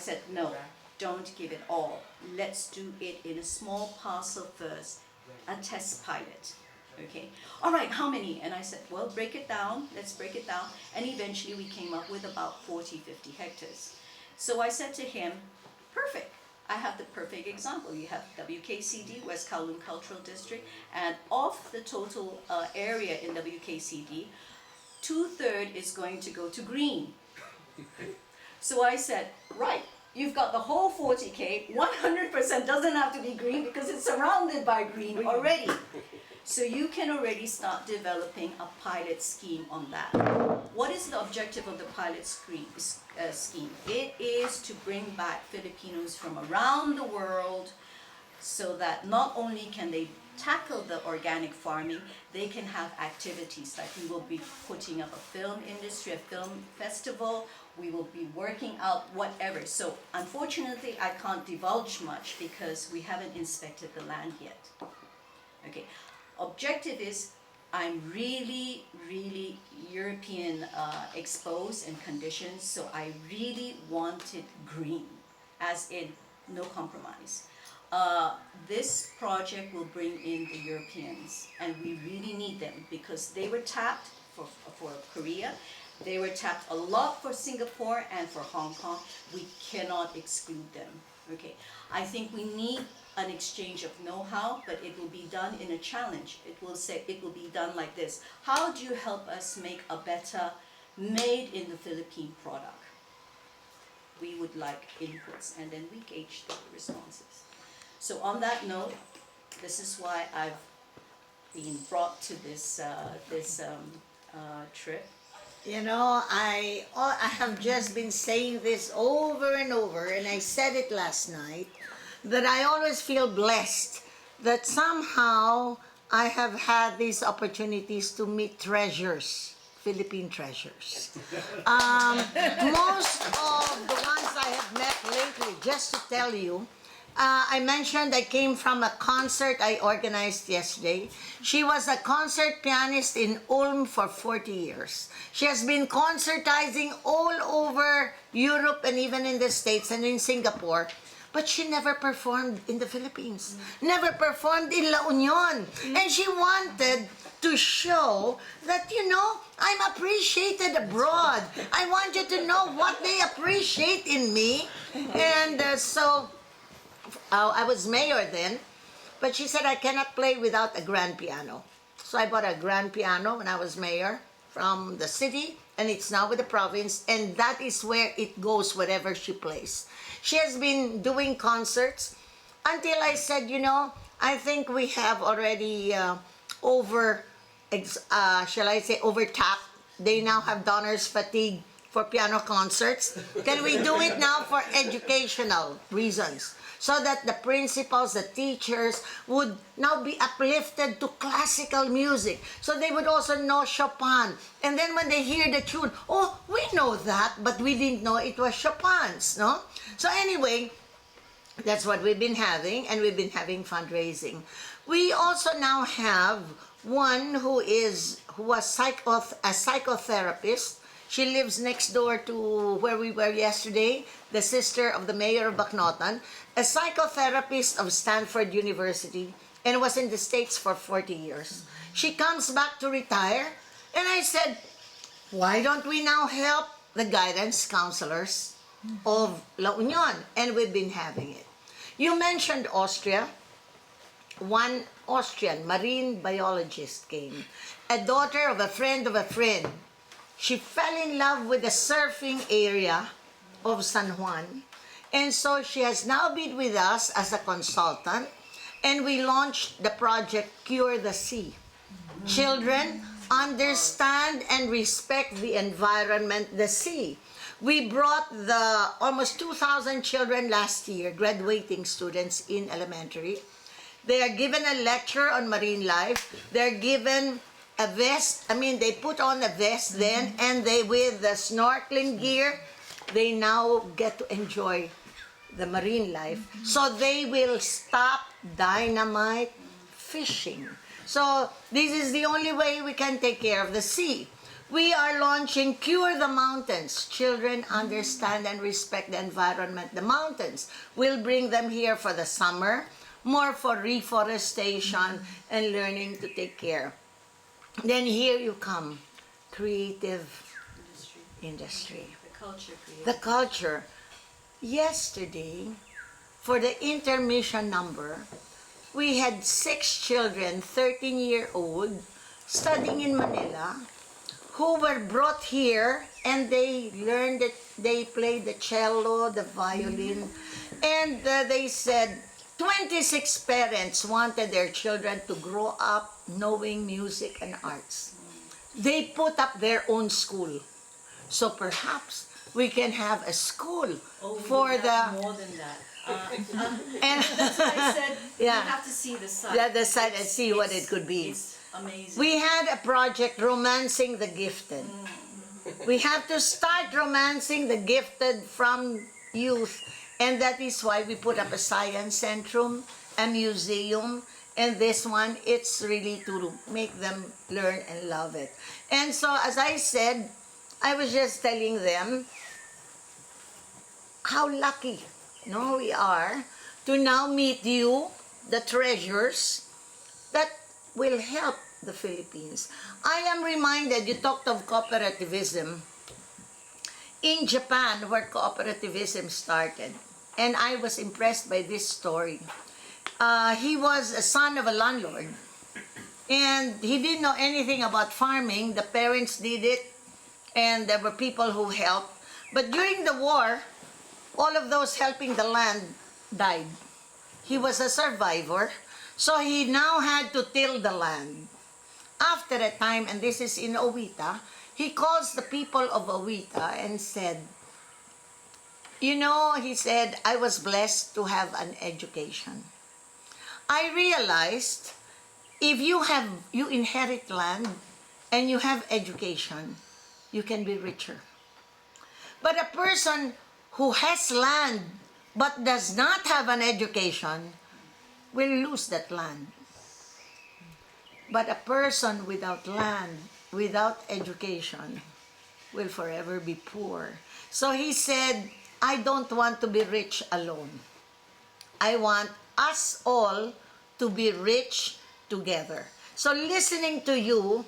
said, no, don't give it all. Let's do it in a small parcel first, a test pilot. Okay, all right, how many? And I said, well, break it down, let's break it down. And eventually we came up with about 40, 50 hectares. So I said to him, perfect. I have the perfect example. You have WKCD, West Kowloon Cultural District, and of the total area in WKCD, 2/3 is going to go to green. So I said, right, you've got the whole 40K, 100% doesn't have to be green because it's surrounded by green already. So you can already start developing a pilot scheme on that. What is the objective of the pilot scheme? It is to bring back Filipinos from around the world so that not only can they tackle the organic farming, they can have activities like we will be putting up a film industry, a film festival, we will be working out whatever. So unfortunately I can't divulge much because we haven't inspected the land yet. Okay. Objective is I'm really European exposed and conditioned, so I really wanted green, as in no compromise. This project will bring in the Europeans, and we really need them because they were tapped for Korea, they were tapped a lot for Singapore and for Hong Kong. We cannot exclude them. Okay, I think we need an exchange of know-how, but it will be done in a challenge. It will be done like this. How do you help us make a better made in the Philippine product? We would like inputs, and then we gauge the responses. So on that note, this is why I've been brought to this trip. You know, I have just been saying this over and over, and I said it last night, that I always feel blessed that somehow I have had these opportunities to meet treasures, Philippine treasures. Most of the ones I have met lately, just to tell you, I mentioned I came from a concert I organized yesterday. She was a concert pianist in Ulm for 40 years. She has been concertizing all over Europe and even in the States and in Singapore. But she never performed in the Philippines, never performed in La Union. And she wanted to show that, you know, I'm appreciated abroad. I want you to know what they appreciate in me. And so I was mayor then, but she said I cannot play without a grand piano. So I bought a grand piano when I was mayor from the city, and it's now with the province, and that is where it goes wherever she plays. She has been doing concerts until I said, you know, I think we have already overtapped. They now have donors fatigue for piano concerts. Can we do it now for educational reasons? So that the principals, the teachers would now be uplifted to classical music. So they would also know Chopin. And then when they hear the tune, oh, we know that, but we didn't know it was Chopin's, no? So anyway, that's what we've been having, and we've been having fundraising. We also now have one who was a psychotherapist. She lives next door to where we were yesterday, the sister of the mayor of Bacnotan, a psychotherapist of Stanford University, and was in the States for 40 years. She comes back to retire, and I said, why don't we now help the guidance counselors of La Union? And we've been having it. You mentioned Austria. One Austrian marine biologist came, a daughter of a friend of a friend. She fell in love with the surfing area of San Juan, and so she has now been with us as a consultant, and we launched the project Cure the Sea. Children understand and respect the environment, the sea. We brought the almost 2,000 children last year, graduating students in elementary. They are given a lecture on marine life. They're given a vest. I mean, they put on a vest then, and they, with the snorkeling gear, they now get to enjoy the marine life. So they will stop dynamite fishing. So this is the only way we can take care of the sea. We are launching Cure the Mountains. Children understand and respect the environment. The mountains will bring them here for the summer, more for reforestation and learning to take care. Then here you come, creative industry. The culture created. The culture. Yesterday, for the intermission number, we had 6 children, 13-year-old, studying in Manila, who were brought here and they learned that they played the cello, the violin, and they said 26 parents wanted their children to grow up knowing music and arts. They put up their own school. So perhaps we can have a school for the... more than that. And That's why I said Yeah. you have to see the site. Yeah, the site and see what it could be. It's amazing. We had a project, Romancing the Gifted. We have to start romancing the gifted from youth. And that is why we put up a science centrum, a museum, and this one, it's really to make them learn and love it. And so, as I said, I was just telling them how lucky we are to now meet you, the treasures that will help the Philippines. I am reminded, you talked of cooperativism. In Japan, where cooperativism started, and I was impressed by this story. He was a son of a landlord, and he didn't know anything about farming. The parents did it, and there were people who helped. But during the war, all of those helping the land died. He was a survivor, so he now had to till the land. After a time, and this is in Owita, he calls the people of Owita and said, he said, I was blessed to have an education. I realized if you inherit land and you have education, you can be richer. But a person who has land but does not have an education will lose that land. But a person without land, without education, will forever be poor. So he said, I don't want to be rich alone. I want us all to be rich together. So listening to you,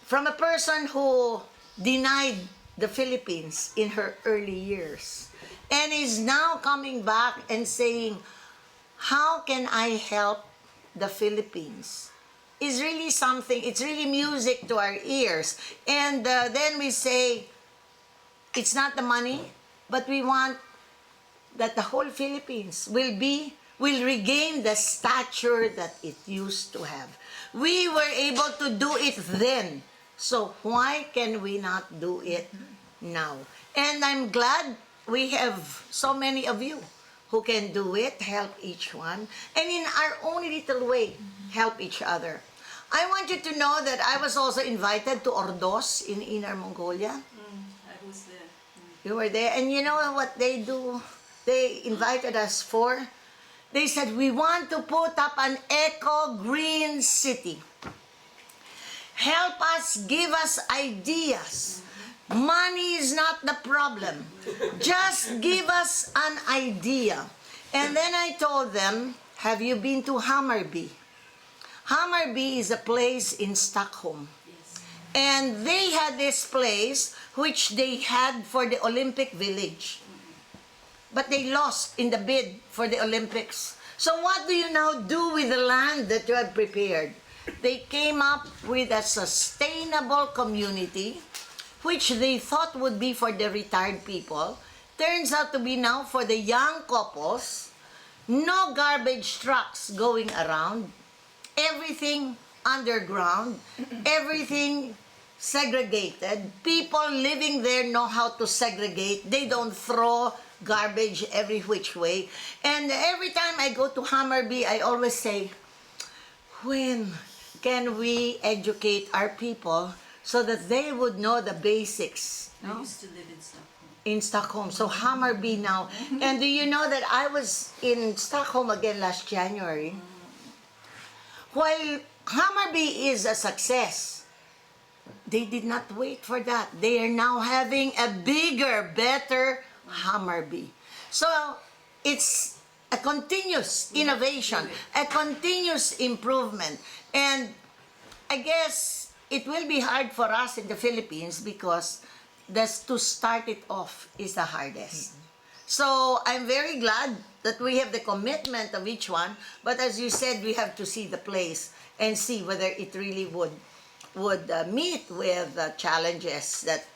from a person who denied the Philippines in her early years, and is now coming back and saying, how can I help the Philippines? Is really something, it's really music to our ears. And then we say, it's not the money, but we want that the whole Philippines will regain the stature that it used to have. We were able to do it then, so why can we not do it now? And I'm glad we have so many of you who can do it, help each one, and in our own little way, help each other. I want you to know that I was also invited to Ordos in Inner Mongolia. I was there. You were there, and you know what they do? They invited us for? They said, we want to put up an eco-green city. Help us, give us ideas. Money is not the problem. Just give us an idea. And then I told them, have you been to Hammarby? Hammarby is a place in Stockholm. Yes. And they had this place which they had for the Olympic Village. But they lost in the bid for the Olympics. So what do you now do with the land that you have prepared? They came up with a sustainable community, which they thought would be for the retired people. Turns out to be now for the young couples. No garbage trucks going around. Everything underground. Everything segregated. People living there know how to segregate. They don't throw garbage every which way. And every time I go to Hammarby, I always say, when can we educate our people so that they would know the basics? I used to live in Stockholm. In Stockholm. So Hammarby now. And do you know that I was in Stockholm again last January? While Hammarby is a success, they did not wait for that. They are now having a bigger, better Hummer-B. So it's a continuous innovation, a continuous improvement. And I guess it will be hard for us in the Philippines because to start it off is the hardest. So I'm very glad that we have the commitment of each one, but as you said, we have to see the place and see whether it really would meet with the challenges that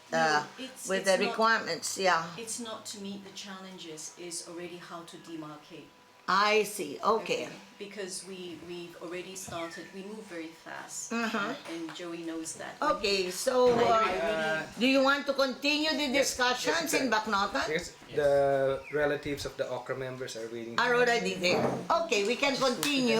with the requirements. Yeah, It's not to meet the challenges, it's already how to demarcate. I see. Okay. Because we've already started, we move very fast, and Joey knows that. Okay, so I do you want to continue the discussions in Baknotan? Yes, the relatives of the Okra members are waiting. Are already there. Okay, we can continue.